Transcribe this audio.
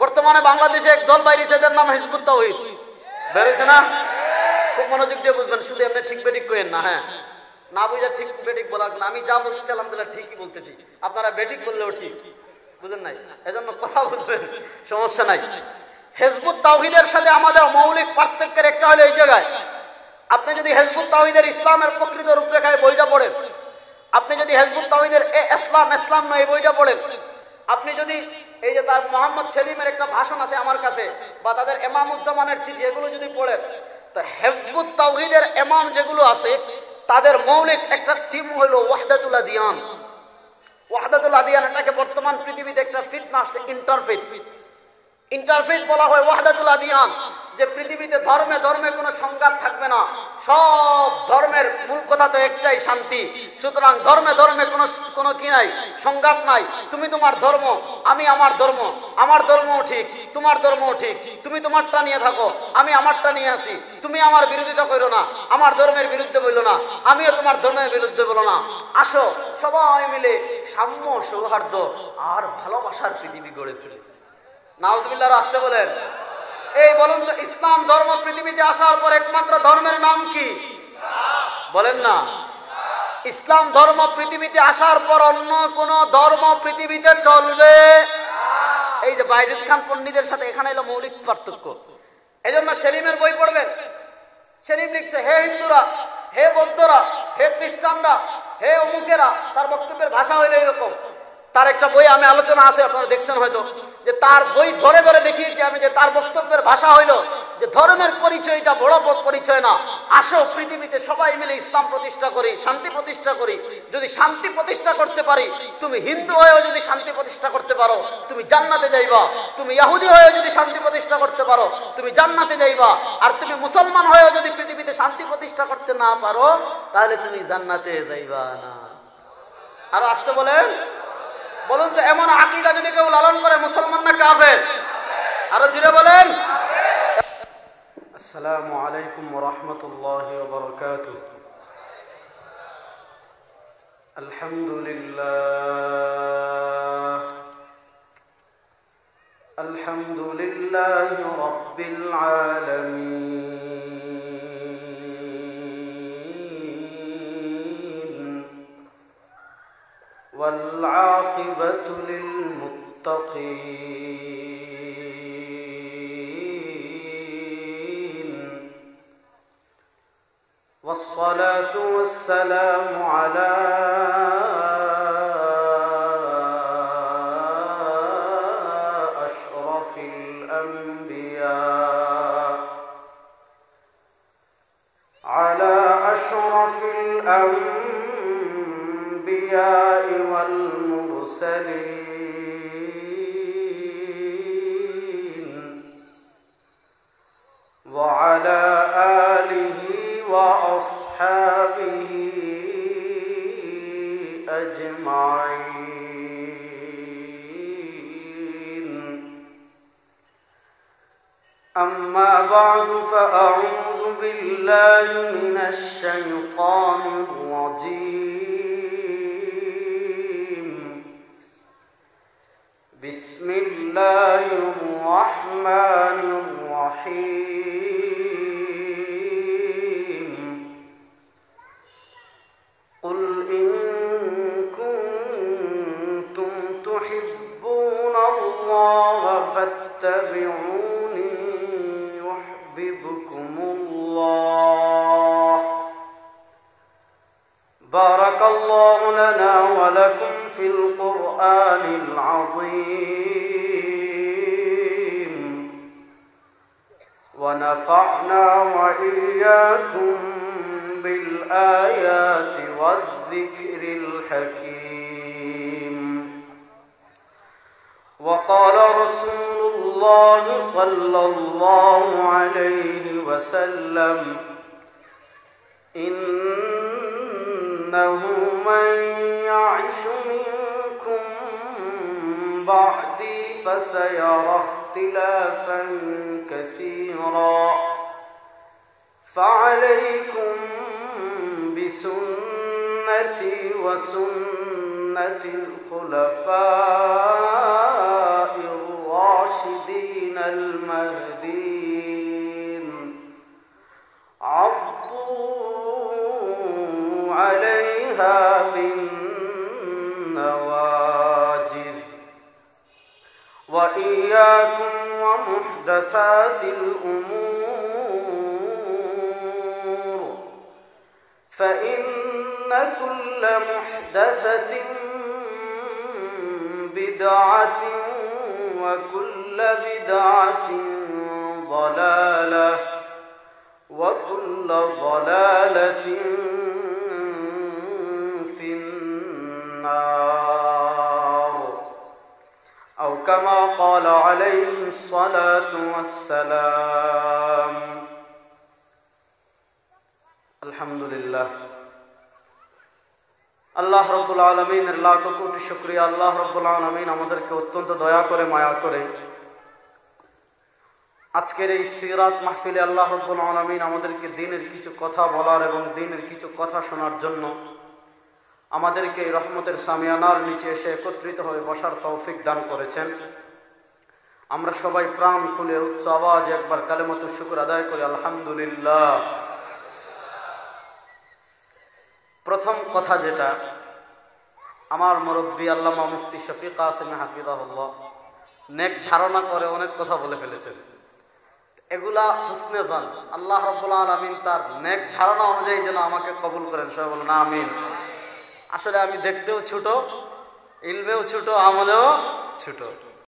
বর্তমানে বাংলাদেশে এক দল বাইরেছে, এদের নাম হিজবুত তাওহীদ। বেরিয়েছে না? খুব মনোযোগ দিয়ে বুঝবেন, শুধু এমনি ঠিক বেঠিক কইেন না। হ্যাঁ, না বুঝা ঠিক বেঠিক বলার না, আমি যা বলতেছি আলহামদুলিল্লাহ ঠিকই বলতেছি, আপনারা বেঠিক বললেও ঠিক, বুঝেন নাই? এজন্য কথা বুঝবেন, সমস্যা নাই। হিজবুত তাওহীদের সাথে আমাদের মৌলিক পার্থক্যের একটা হলো এই জায়গায়, আপনি যদি হিজবুত তাওহীদের ইসলামের প্রকৃত রূপরেখায় বইটা পড়েন, আপনি যদি হিজবুত তাওহীদের ইসলাম নয় এই বইটা পড়েন, আপনি যদি এই যে তার মোহাম্মদ সেলিমের একটা ভাষণ আছে আমার কাছে, বা তাদের ইমামুজ্জামানের চিঠি, এগুলো যদি পড়েন, তো হিজবুত তাওহীদের ইমাম যেগুলো আছে তাদের মৌলিক একটা থিম হলো ওয়াহদাতুল আদিয়ান। ওয়াহদাতুল আদিয়ান এটাকে বর্তমান পৃথিবীতে একটা ফিতনা আসছে, ইন্টারফেথ বলা হয় ওয়াহদাতুল আদিয়ান, যে পৃথিবীতে ধর্মে ধর্মে কোনো সংঘাত থাকবে না, সব ধর্মের মূল কথা তো একটাই, শান্তি। সুতরাং ধর্মে ধর্মে কোনো কি নাই, সংঘাত নাই। তুমি তোমার ধর্ম, আমি আমার ধর্ম, আমার ধর্মও ঠিক, তোমার ধর্মও ঠিক, তুমি তোমারটা নিয়ে থাকো, আমি আমারটা নিয়ে আসি, তুমি আমার বিরোধিতা করো না, আমার ধর্মের বিরুদ্ধে বললো না, আমিও তোমার ধর্মের বিরুদ্ধে বলো না, আসো সবাই মিলে সাম্য, সৌহার্দ্য আর ভালোবাসার পৃথিবী গড়ে তুলি। নাউজুবিল্লাহ, আসতে বলেন। এই বলুন তো, ইসলাম ধর্ম পৃথিবীতে আসার পর একমাত্র ধর্মের নাম কি? বলেন না। ইসলাম ধর্ম পৃথিবীতে আসার পর অন্য কোন ধর্ম পৃথিবীতে চলবে? এই যে বাইজিদ খান পন্ডিতের সাথে এখানে এলো মৌলিক পার্থক্য। এই জন্য সেলিমের বই পড়বেন, সেলিম লিখছে, হে হিন্দুরা, হে বৌদ্ধরা, হে খ্রিস্টানরা, হে অমুকেরা, তার বক্তব্যের ভাষা হইলো এরকম। তার একটা বই আমি আলোচনা আছে, আপনারা দেখছেন হয়তো, যে তার বই ধরে ধরে দেখিয়েছি আমি, যে তার বক্তব্যের ভাষা হইল যে ধর্মের পরিচয়টা বড় পরিচয় না, আসো পৃথিবীতে সবাই মিলে ইসলাম প্রতিষ্ঠা করি, শান্তি প্রতিষ্ঠা করি। যদি শান্তি প্রতিষ্ঠা করতে পারি, তুমি হিন্দু হয়েও যদি শান্তি প্রতিষ্ঠা করতে পারো তুমি জান্নাতে যাইবা, তুমি ইহুদি হয়েও যদি শান্তি প্রতিষ্ঠা করতে পারো তুমি জান্নাতে যাইবা, আর তুমি মুসলমান হয়েও যদি পৃথিবীতে শান্তি প্রতিষ্ঠা করতে না পারো তাহলে তুমি জান্নাতে যাইবা না। আরো আসতে বলেন। বলুন তো, এমন আকীদা যদি কেউ লালন করে, মুসলমান না কাফের? আরো জুড়ে বলেন। আসসালামু আলাইকুম ওয়া রাহমাতুল্লাহি ওয়া বারাকাতুহু। আলহামদুলিল্লাহি রাব্বিল আলামিন ওয়াল আকিবাতু লিল মুত্তাকিন والصلاة والسلام على أشرف الأنبياء والمرسلين وعلى آله وأصحابه أجمعين. أما بعد فأعوذ بالله من الشيطان الرجيم. بسم الله الرحمن الرحيم. قل إن كنتم تحبون الله فاتبعوني يحببكم الله. بارك الله لنا ولكم في القرآن العظيم ونفعنا وإياكم بالآيات والذكر الحكيم. وقال رسول الله صلى الله عليه وسلم: إنه من يعش منكم بعدي فسيرى اختلافا كثيرا فعليكم بسنتي وسنة الخلفاء الراشدين المهديين عضوا عليها بالنواجذ وإياكم ومحدثات الأمور فإن كل محدثة بدعة وكل بدعة ضلالة وكل ضلالة في النار أو كما قال عليه الصلاة والسلام الحمد لله আল্লাহ রব্বুল আলামিনের লাখ কোটি শুকরিয়া। আল্লাহ রব্বুল আলামিন আমাদেরকে অত্যন্ত দয়া করে মায়া করে আজকের এই সিরাত মাহফিলে আল্লাহ রব্বুল আলামিন আমাদেরকে দ্বীনের কিছু কথা বলার এবং দ্বীনের কিছু কথা শোনার জন্য আমাদেরকে এই রহমতের সামিয়ানার নিচে এসে একত্রিত হয়ে বসার তৌফিক দান করেছেন। আমরা সবাই প্রাণ খুলে উচ্চ আওয়াজে একবার কালেমাতুশ শুকর আদায় করি আলহামদুলিল্লাহ। প্রথম কথা যেটা, আমার মুরব্বী আল্লামা মুফতি শফিক কাসেম হাফিজাহুল্লাহ নেক ধারণা করে অনেক কথা বলে ফেলেছেন। এগুলা হুসনে জান, আল্লাহ রাব্বুল আলামিন তার নেক ধারণা অনুযায়ী যেন আমাকে কবুল করেন, সবাই বলেন আমিন। আসলে আমি দেখতেও ছোট, ইলমেও ছোট, আমলেও ছোট।